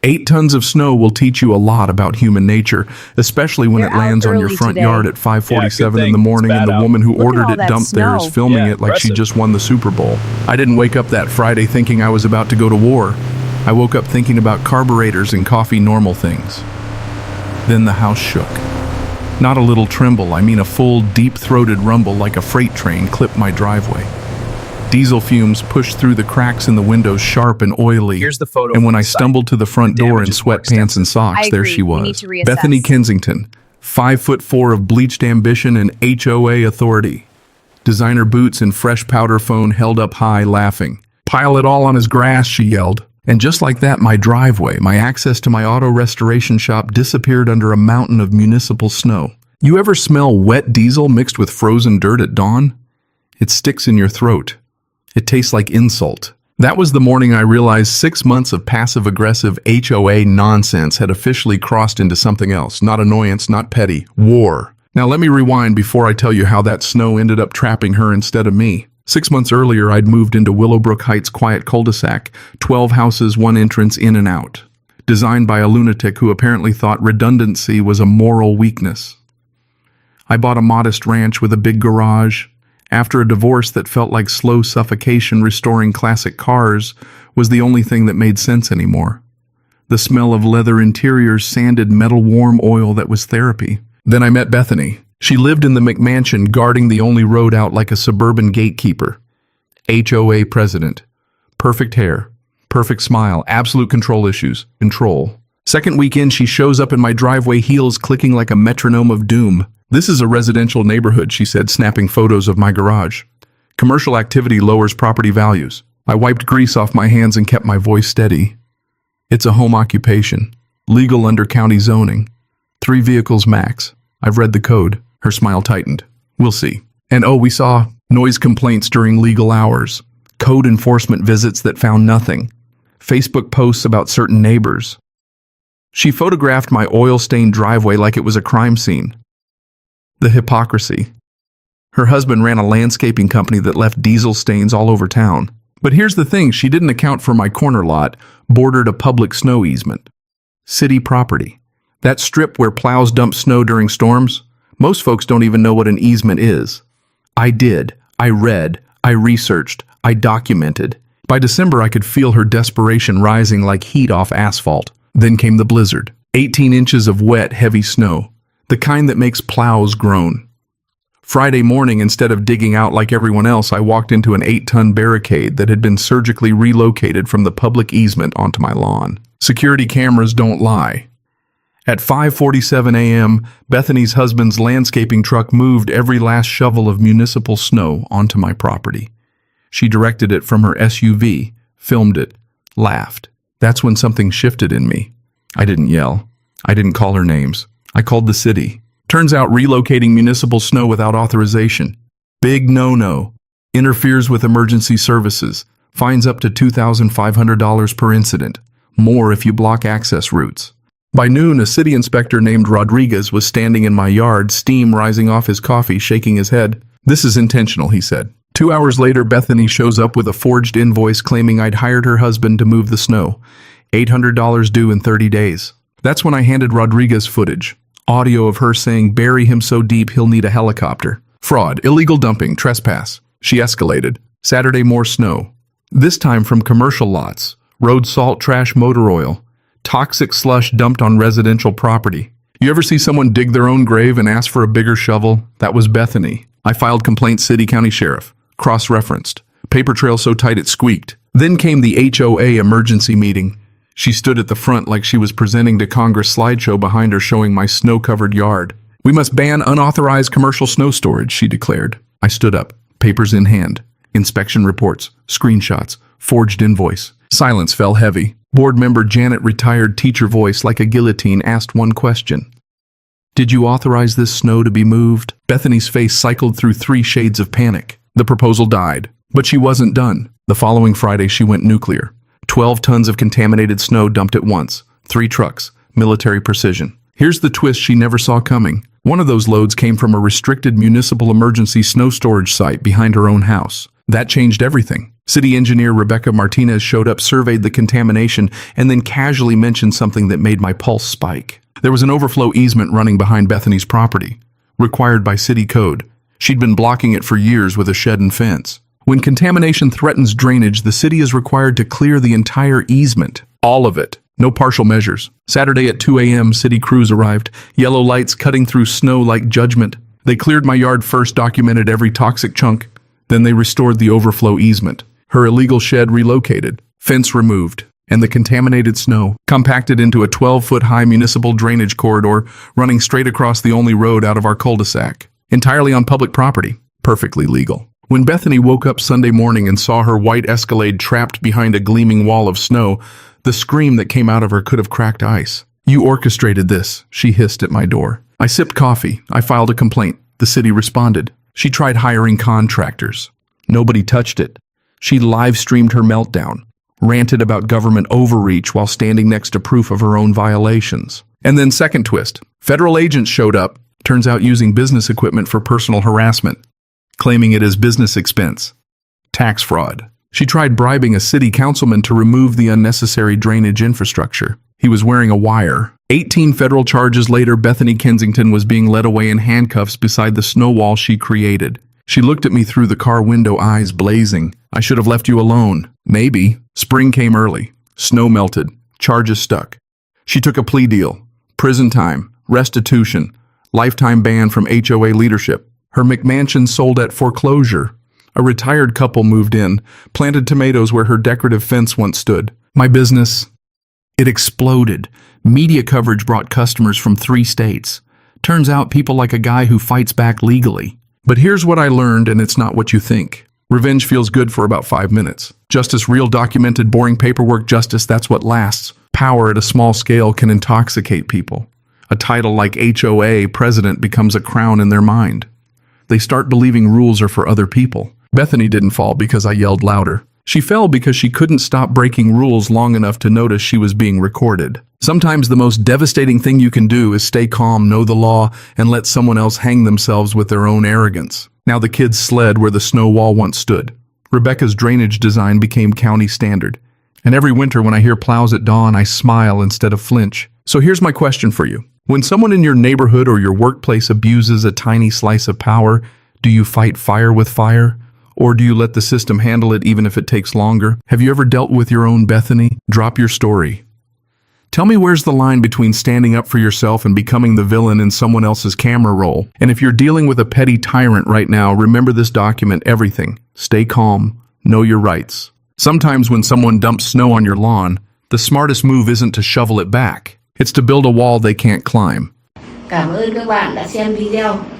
8 tons of snow will teach you a lot about human nature, especially when They're it lands out on your early front today. yard at 5:47 in the thing. morning, It's and the bad out. woman who Look at ordered all it that dumped there is snow. filming Yeah, it like she impressive. just won the Super Bowl. I didn't wake up that Friday thinking I was about to go to war. I woke up thinking about carburetors and coffee normal things. Then the house shook. Not a little tremble, I mean a full, deep-throated rumble like a freight train clipped my driveway. Diesel fumes pushed through the cracks in the windows, sharp and oily. Here's the photo And when from I the site. stumbled to the front The door damage in is more sweatpants and extensive. socks, I there agree. she We need was. to reassess. Bethany Kensington, 5'4" of bleached ambition and HOA authority. Designer boots and fresh powder phone held up high, laughing. "Pile it all on his grass," she yelled. And just like that, my driveway, my access to my auto restoration shop disappeared under a mountain of municipal snow. You ever smell wet diesel mixed with frozen dirt at dawn? It sticks in your throat. It tastes like insult. That was the morning I realized 6 months of passive-aggressive HOA nonsense had officially crossed into something else. Not annoyance, not petty. War. Now let me rewind before I tell you how that snow ended up trapping her instead of me. 6 months earlier, I'd moved into Willowbrook Heights' quiet cul-de-sac, 12 houses, 1 entrance in and out. Designed by a lunatic who apparently thought redundancy was a moral weakness. I bought a modest ranch with a big garage. After a divorce that felt like slow suffocation, restoring classic cars was the only thing that made sense anymore. The smell of leather interiors, sanded metal, warm oil that was therapy. Then I met Bethany. She lived in the McMansion, guarding the only road out like a suburban gatekeeper. HOA president. Perfect hair. Perfect smile. Absolute control issues. Control. Second weekend, she shows up in my driveway, heels clicking like a metronome of doom. "This is a residential neighborhood," she said, snapping photos of my garage. "Commercial activity lowers property values." I wiped grease off my hands and kept my voice steady. "It's a home occupation. Legal under county zoning. 3 vehicles max. I've read the code." Her smile tightened. "We'll see." And oh, we saw noise complaints during legal hours. Code enforcement visits that found nothing. Facebook posts about certain neighbors. She photographed my oil-stained driveway like it was a crime scene. The hypocrisy. Her husband ran a landscaping company that left diesel stains all over town. But here's the thing, she didn't account for my corner lot, bordered a public snow easement. City property. That strip where plows dump snow during storms? Most folks don't even know what an easement is. I did. I read. I researched. I documented. By December, I could feel her desperation rising like heat off asphalt. Then came the blizzard. 18 inches of wet, heavy snow. The kind that makes plows groan. Friday morning, instead of digging out like everyone else, I walked into an 8-ton barricade that had been surgically relocated from the public easement onto my lawn. Security cameras don't lie. At 5:47 a.m., Bethany's husband's landscaping truck moved every last shovel of municipal snow onto my property. She directed it from her SUV, filmed it, laughed. That's when something shifted in me. I didn't yell. I didn't call her names. I called the city. Turns out relocating municipal snow without authorization. Big no-no. Interferes with emergency services. Fines up to $2,500 per incident. More if you block access routes. By noon, a city inspector named Rodriguez was standing in my yard, steam rising off his coffee, shaking his head. "This is intentional," he said. 2 hours later, Bethany shows up with a forged invoice claiming I'd hired her husband to move the snow. $800 due in 30 days. That's when I handed Rodriguez footage. Audio of her saying, "Bury him so deep he'll need a helicopter." Fraud, illegal dumping, trespass. She escalated. Saturday, more snow. This time from commercial lots. Road salt, trash, motor oil. Toxic slush dumped on residential property. You ever see someone dig their own grave and ask for a bigger shovel? That was Bethany. I filed complaint, city, county sheriff. Cross-referenced. Paper trail so tight it squeaked. Then came the HOA emergency meeting. She stood at the front like she was presenting to Congress, slideshow behind her showing my snow-covered yard. "We must ban unauthorized commercial snow storage," she declared. I stood up, papers in hand. Inspection reports, screenshots, forged invoice. Silence fell heavy. Board member Janet, retired teacher voice like a guillotine, asked one question. "Did you authorize this snow to be moved?" Bethany's face cycled through 3 shades of panic. The proposal died. But she wasn't done. The following Friday, she went nuclear. 12 tons of contaminated snow dumped at once. 3 trucks. Military precision. Here's the twist she never saw coming. One of those loads came from a restricted municipal emergency snow storage site behind her own house. That changed everything. City engineer Rebecca Martinez showed up, surveyed the contamination, and then casually mentioned something that made my pulse spike. There was an overflow easement running behind Bethany's property, required by city code. She'd been blocking it for years with a shed and fence. When contamination threatens drainage, the city is required to clear the entire easement. All of it. No partial measures. Saturday at 2 a.m., city crews arrived, yellow lights cutting through snow like judgment. They cleared my yard first, documented every toxic chunk. Then they restored the overflow easement. Her illegal shed relocated, fence removed, and the contaminated snow compacted into a 12-foot-high municipal drainage corridor running straight across the only road out of our cul-de-sac. Entirely on public property. Perfectly legal. When Bethany woke up Sunday morning and saw her white Escalade trapped behind a gleaming wall of snow, the scream that came out of her could have cracked ice. "You orchestrated this," she hissed at my door. I sipped coffee. I filed a complaint. The city responded. She tried hiring contractors. Nobody touched it. She live-streamed her meltdown, ranted about government overreach while standing next to proof of her own violations. And then second twist. Federal agents showed up, turns out using business equipment for personal harassment, claiming it as business expense. Tax fraud. She tried bribing a city councilman to remove the unnecessary drainage infrastructure. He was wearing a wire. 18 federal charges later, Bethany Kensington was being led away in handcuffs beside the snow wall she created. She looked at me through the car window, eyes blazing. "I should have left you alone." Maybe. Spring came early. Snow melted. Charges stuck. She took a plea deal. Prison time. Restitution. Lifetime ban from HOA leadership. Her McMansion sold at foreclosure. A retired couple moved in, planted tomatoes where her decorative fence once stood. My business, it exploded. Media coverage brought customers from 3 states. Turns out people like a guy who fights back legally. But here's what I learned, and it's not what you think. Revenge feels good for about 5 minutes. Justice, real documented, boring paperwork justice, that's what lasts. Power at a small scale can intoxicate people. A title like HOA president becomes a crown in their mind. They start believing rules are for other people. Bethany didn't fall because I yelled louder. She fell because she couldn't stop breaking rules long enough to notice she was being recorded. Sometimes the most devastating thing you can do is stay calm, know the law, and let someone else hang themselves with their own arrogance. Now the kids sled where the snow wall once stood. Rebecca's drainage design became county standard. And every winter when I hear plows at dawn, I smile instead of flinch. So here's my question for you. When someone in your neighborhood or your workplace abuses a tiny slice of power, do you fight fire with fire? Or do you let the system handle it even if it takes longer? Have you ever dealt with your own Bethany? Drop your story. Tell me, where's the line between standing up for yourself and becoming the villain in someone else's camera roll? And if you're dealing with a petty tyrant right now, remember this document everything. Stay calm. Know your rights. Sometimes when someone dumps snow on your lawn, the smartest move isn't to shovel it back. It's to build a wall they can't climb. Cảm ơn các bạn đã xem video.